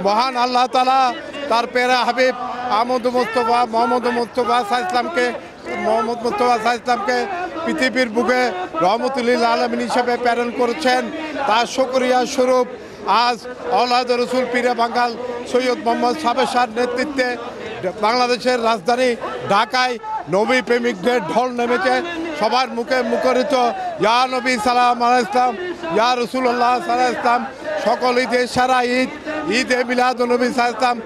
মহান আল্লাহ তাআলা তার প্যারা হাবিব মোহাম্মদ মুস্তাফা ইসলামকে পৃথিবীর বুকে রহমতুল্লিল আলমিন হিসেবে প্রেরণ করেছেন। তার শুকরিয়া স্বরূপ আজ আওলাদ রসুল পীরে বাঙ্গাল সৈয়দ মোহাম্মদ সাবের শাহর নেতৃত্বে বাংলাদেশের রাজধানী ঢাকায় নবী প্রেমিকদের ঢল নেমেছে। সবার মুখে মুখরিত ইয়া নবী সালাম আলাইহিস, ইয়া রাসূলুল্লাহ সাল্লাল্লাহু আলাইহি ওয়াসাল্লাম। সকল ঈদের সারা ঈদে মিলাদুন নবী সাল্লাল্লাহু আলাইহি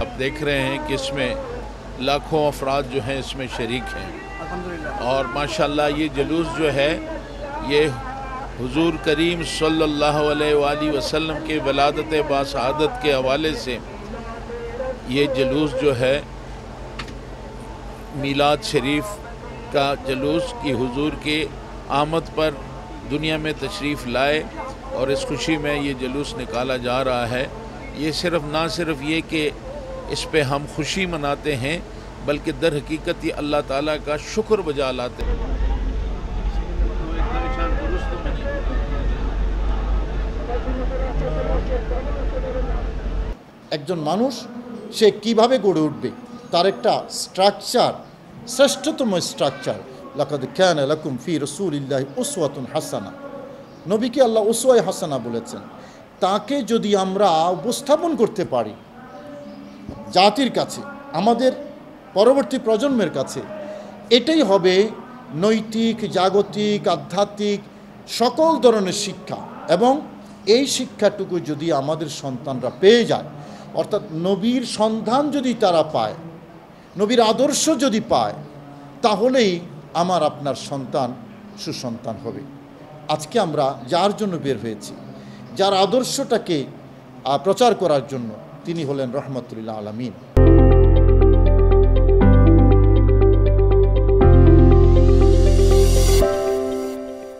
आप देख रहे हैं कि इसमें लाखों अफराद जो हैं इसमें शरीक हैं और माशाल्लाह ये जुलूस जो है ये हुजूर करीम सल्लल्लाहु अलैहि वसल्लम के वलादत बासआदत के हवाले से ये जुलूस जो है मीलाद शरीफ का जुलूस कि हुजूर के आमद पर दुनिया में तशरीफ़ लाए और इस खुशी में ये जुलूस निकाला जा रहा है। ये ना सिर्फ ये कि इस पे हम खुशी मनाते हैं बल्कि दर हकीकत ये अल्लाह ताला का शुक्र बजा लाते हैं। একজন মানুষ সে কিভাবে গড়ে উঠবে তার একটা স্ট্রাকচার, শ্রেষ্ঠতম স্ট্রাকচার। লাকাদ কানা লাকুম ফি রাসূলিল্লাহি উসওয়াতুন হাসানা, নবীকে আল্লাহ উসওয়ায়ে হাসানা বলেছেন। তাকে যদি আমরা উপস্থাপন করতে পারি জাতির কাছে, আমাদের পরবর্তী প্রজন্মের কাছে, এটাই হবে নৈতিক, জাগতিক, আধ্যাত্মিক সকল ধরনের শিক্ষা। এবং এই শিক্ষাটুকু যদি আমাদের সন্তানরা পেয়ে যায়, অর্থাৎ নবীর সন্ধান যদি তারা পায়, নবীর আদর্শ যদি পায়, তাহলেই আমার আপনার সন্তান সুসন্তান হবে। আজকে আমরা যার জন্য বের হয়েছি, যার আদর্শটাকে প্রচার করার জন্য, তিনি হলেন রহমতুল্লাহ আলামিন।